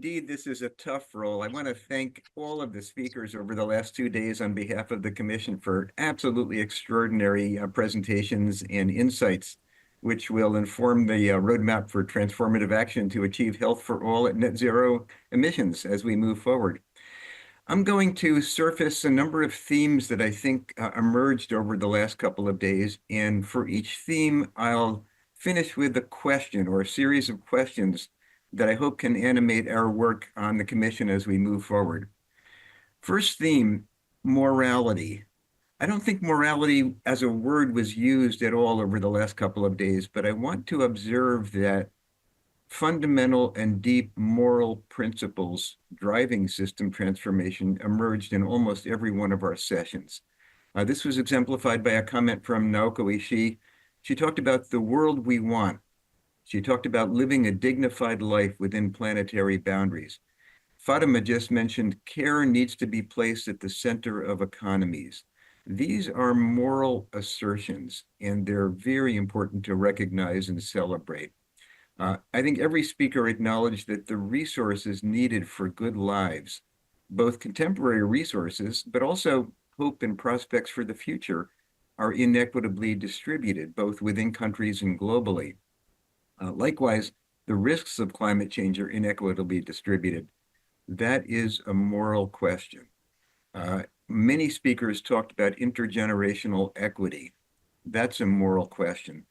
Indeed, this is a tough role. I want to thank all of the speakers over the last 2 days on behalf of the Commission for absolutely extraordinary presentations and insights, which will inform the roadmap for transformative action to achieve health for all at net zero emissions as we move forward. I'm going to surface a number of themes that I think emerged over the last couple of days. And for each theme, I'll finish with a question or a series of questions that I hope can animate our work on the Commission as we move forward. First theme, morality. I don't think morality as a word was used at all over the last couple of days, but I want to observe that fundamental and deep moral principles driving system transformation emerged in almost every one of our sessions. This was exemplified by a comment from Naoko Ishii. She talked about the world we want. She talked about living a dignified life within planetary boundaries. Fatima just mentioned care needs to be placed at the center of economies. These are moral assertions, and they're very important to recognize and celebrate. I think every speaker acknowledged that the resources needed for good lives, both contemporary resources, but also hope and prospects for the future, are inequitably distributed, both within countries and globally. Likewise, the risks of climate change are inequitably distributed. That is a moral question. Many speakers talked about intergenerational equity. That's a moral question.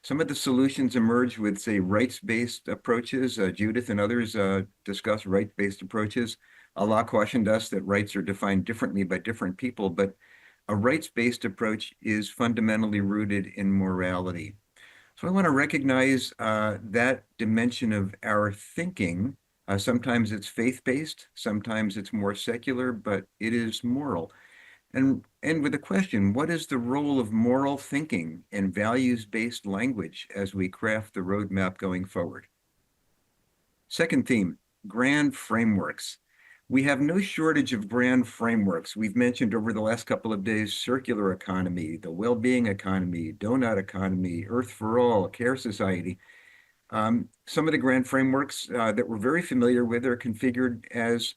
Some of the solutions emerge with, say, rights-based approaches. Judith and others discuss rights-based approaches. Allah cautioned us that rights are defined differently by different people, but a rights-based approach is fundamentally rooted in morality. So I want to recognize that dimension of our thinking. Sometimes it's faith-based, sometimes it's more secular, but it is moral. And with a question, what is the role of moral thinking and values-based language as we craft the roadmap going forward? Second theme, grand frameworks. We have no shortage of grand frameworks. We've mentioned over the last couple of days, circular economy, the well-being economy, donut economy, Earth for All, care society. Some of the grand frameworks that we're very familiar with are configured as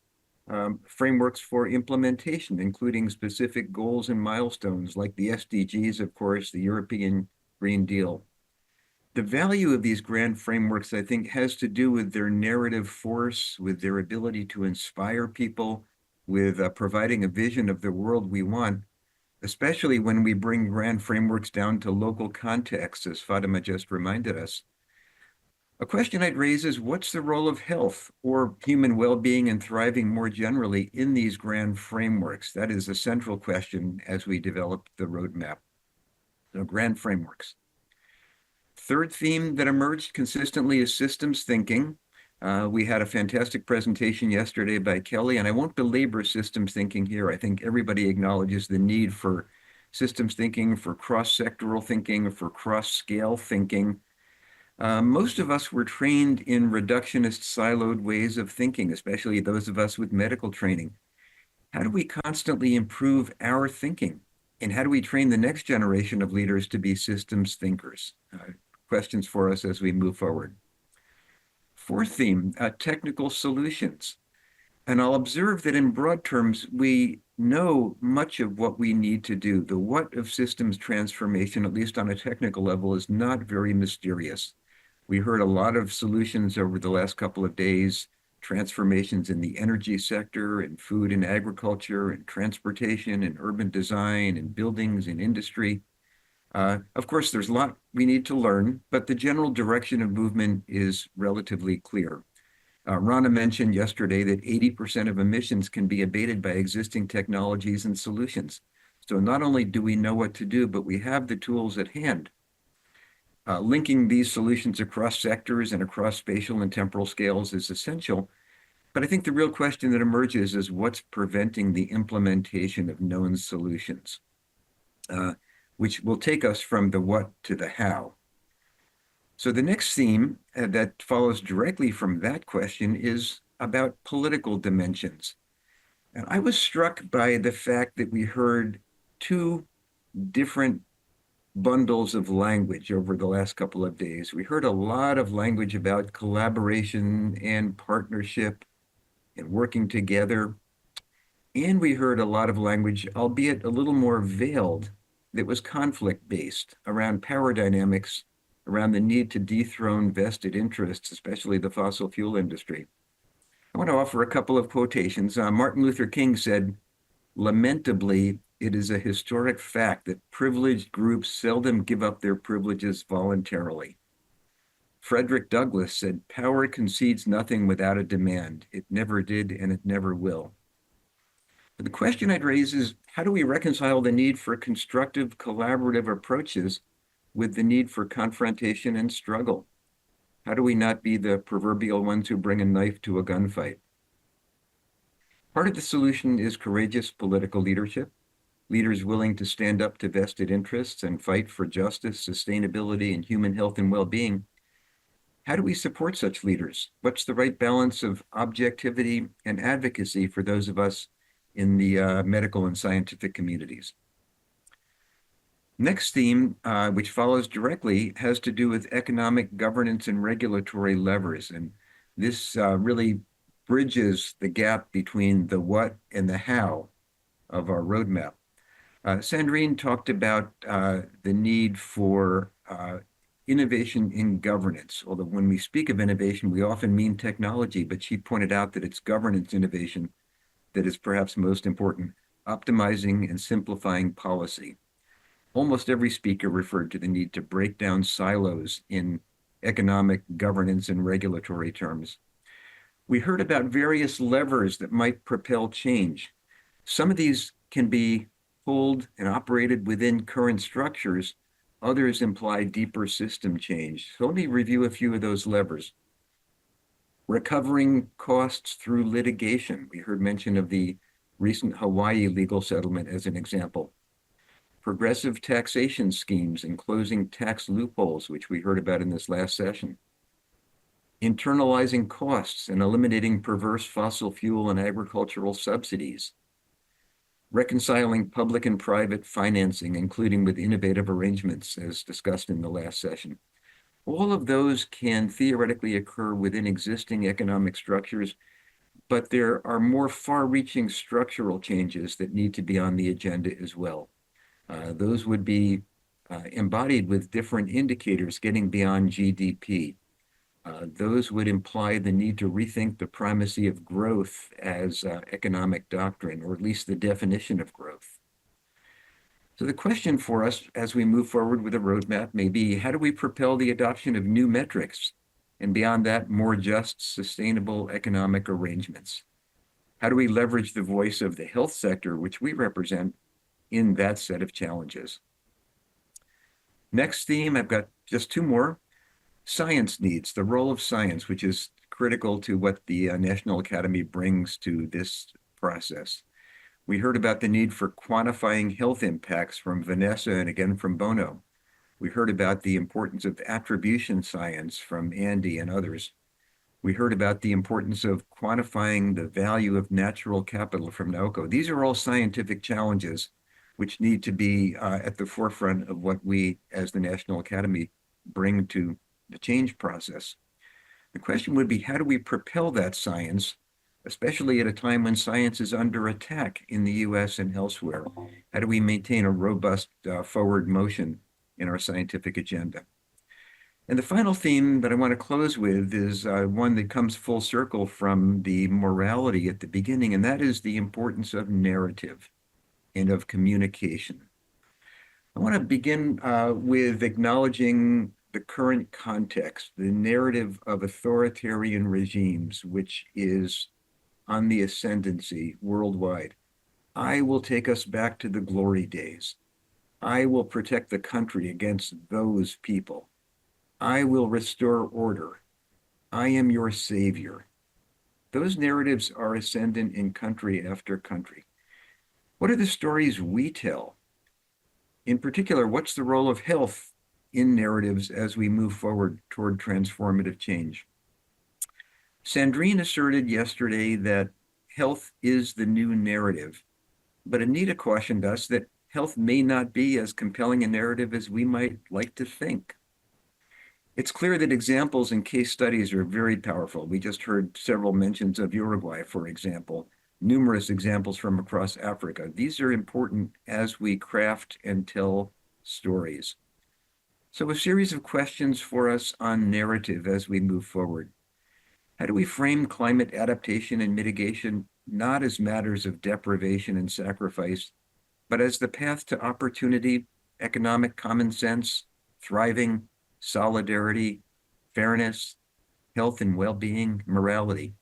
frameworks for implementation, including specific goals and milestones like the SDGs, of course, the European Green Deal. The value of these grand frameworks, I think, has to do with their narrative force, with their ability to inspire people, with providing a vision of the world we want, especially when we bring grand frameworks down to local contexts, as Fatima just reminded us. A question I'd raise is, what's the role of health or human well-being and thriving more generally in these grand frameworks? That is a central question as we develop the roadmap. So grand frameworks. Third theme that emerged consistently is systems thinking. We had a fantastic presentation yesterday by Kelly, and I won't belabor systems thinking here. I think everybody acknowledges the need for systems thinking, for cross-sectoral thinking, for cross-scale thinking. Most of us were trained in reductionist siloed ways of thinking, especially those of us with medical training. How do we constantly improve our thinking? And how do we train the next generation of leaders to be systems thinkers? Questions for us as we move forward. Fourth theme, technical solutions. And I'll observe that in broad terms, we know much of what we need to do. The what of systems transformation, at least on a technical level, is not very mysterious. We heard a lot of solutions over the last couple of days, transformations in the energy sector, in food and agriculture, in transportation, in urban design, in buildings, in industry. Of course, there's a lot we need to learn, but the general direction of movement is relatively clear. Rana mentioned yesterday that 80% of emissions can be abated by existing technologies and solutions. So not only do we know what to do, but we have the tools at hand. Linking these solutions across sectors and across spatial and temporal scales is essential. But I think the real question that emerges is what's preventing the implementation of known solutions, which will take us from the what to the how. So the next theme that follows directly from that question is about political dimensions. And I was struck by the fact that we heard two different bundles of language over the last couple of days. We heard a lot of language about collaboration and partnership, and working together. And we heard a lot of language, albeit a little more veiled, that was conflict-based around power dynamics, around the need to dethrone vested interests, especially the fossil fuel industry. I want to offer a couple of quotations. Martin Luther King said, "Lamentably, it is a historic fact that privileged groups seldom give up their privileges voluntarily." Frederick Douglass said, "Power concedes nothing without a demand. It never did, and it never will." But the question I'd raise is, how do we reconcile the need for constructive, collaborative approaches with the need for confrontation and struggle? How do we not be the proverbial ones who bring a knife to a gunfight? Part of the solution is courageous political leadership, leaders willing to stand up to vested interests and fight for justice, sustainability, and human health and well-being. How do we support such leaders? What's the right balance of objectivity and advocacy for those of us in the medical and scientific communities? Next theme, which follows directly, has to do with economic governance and regulatory levers. And this really bridges the gap between the what and the how of our roadmap. Sandrine talked about the need for innovation in governance, although when we speak of innovation, we often mean technology, but she pointed out that it's governance innovation that is perhaps most important, optimizing and simplifying policy. Almost every speaker referred to the need to break down silos in economic governance and regulatory terms. We heard about various levers that might propel change. Some of these can be pulled and operated within current structures. Others imply deeper system change. So let me review a few of those levers. Recovering costs through litigation. We heard mention of the recent Hawaii legal settlement as an example. Progressive taxation schemes and closing tax loopholes, which we heard about in this last session. Internalizing costs and eliminating perverse fossil fuel and agricultural subsidies. Reconciling public and private financing, including with innovative arrangements, as discussed in the last session. All of those can theoretically occur within existing economic structures, but there are more far-reaching structural changes that need to be on the agenda as well. Those would be embodied with different indicators getting beyond GDP. Those would imply the need to rethink the primacy of growth as economic doctrine, or at least the definition of growth. So the question for us as we move forward with a roadmap may be, how do we propel the adoption of new metrics? And beyond that, more just, sustainable economic arrangements? How do we leverage the voice of the health sector, which we represent, in that set of challenges? Next theme, I've got just two more. Science needs, the role of science, which is critical to what the National Academy brings to this process. We heard about the need for quantifying health impacts from Vanessa and again from Bono. We heard about the importance of attribution science from Andy and others. We heard about the importance of quantifying the value of natural capital from Naoko. These are all scientific challenges which need to be at the forefront of what we as the National Academy bring to the change process. The question would be, how do we propel that science, especially at a time when science is under attack in the US and elsewhere? How do we maintain a robust forward motion in our scientific agenda? And the final theme that I want to close with is one that comes full circle from the morality at the beginning, and that is the importance of narrative and of communication. I want to begin with acknowledging the current context, the narrative of authoritarian regimes, which is on the ascendancy worldwide. I will take us back to the glory days. I will protect the country against those people. I will restore order. I am your savior. Those narratives are ascendant in country after country. What are the stories we tell? In particular, what's the role of health in narratives as we move forward toward transformative change? Sandrine asserted yesterday that health is the new narrative, but Anita cautioned us that health may not be as compelling a narrative as we might like to think. It's clear that examples and case studies are very powerful. We just heard several mentions of Uruguay, for example, numerous examples from across Africa. These are important as we craft and tell stories. So a series of questions for us on narrative as we move forward. How do we frame climate adaptation and mitigation not as matters of deprivation and sacrifice, but as the path to opportunity, economic common sense, thriving, solidarity, fairness, health and well-being, morality?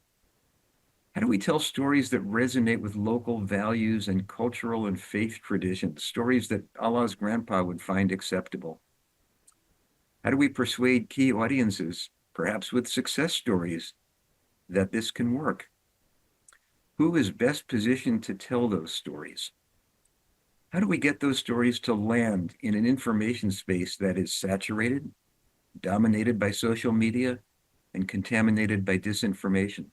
How do we tell stories that resonate with local values and cultural and faith traditions, stories that Allah's grandpa would find acceptable? How do we persuade key audiences, perhaps with success stories, that this can work? Who is best positioned to tell those stories? How do we get those stories to land in an information space that is saturated, dominated by social media, and contaminated by disinformation?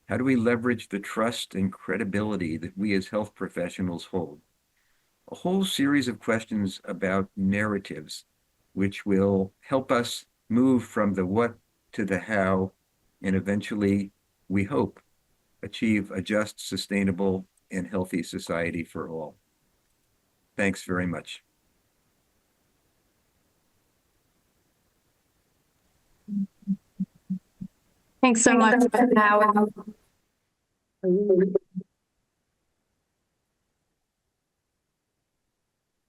How do we leverage the trust and credibility that we as health professionals hold? A whole series of questions about narratives, which will help us move from the what to the how, and eventually, we hope, achieve a just, sustainable, and healthy society for all. Thanks very much. Thanks so much, Howard.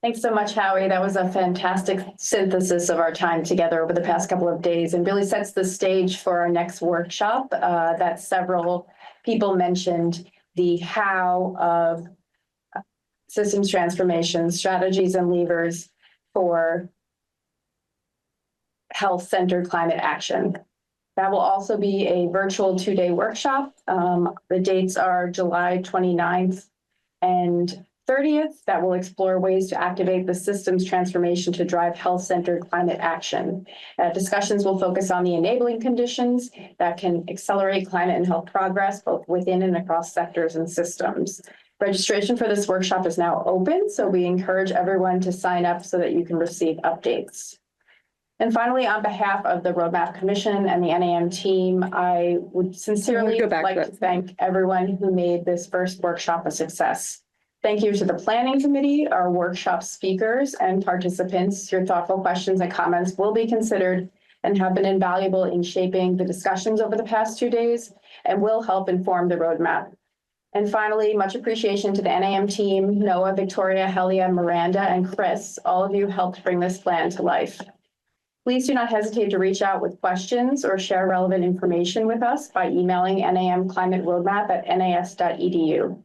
Thanks so much, Howie. That was a fantastic synthesis of our time together over the past couple of days and really sets the stage for our next workshop that several people mentioned, the how of systems transformation, strategies and levers for health-centered climate action. That will also be a virtual 2-day workshop. The dates are July 29th and 30th. That will explore ways to activate the systems transformation to drive health-centered climate action. Discussions will focus on the enabling conditions that can accelerate climate and health progress, both within and across sectors and systems. Registration for this workshop is now open, so we encourage everyone to sign up so that you can receive updates. And finally, on behalf of the Roadmap Commission and the NAM team, I would sincerely like to thank everyone who made this first workshop a success. Thank you to the planning committee, our workshop speakers and participants. Your thoughtful questions and comments will be considered and have been invaluable in shaping the discussions over the past 2 days and will help inform the roadmap. And finally, much appreciation to the NAM team, Noah, Victoria, Helia, Miranda, and Chris. All of you helped bring this plan to life. Please do not hesitate to reach out with questions or share relevant information with us by emailing namclimateroadmap@nas.edu.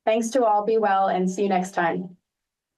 Thanks to all, be well, and see you next time.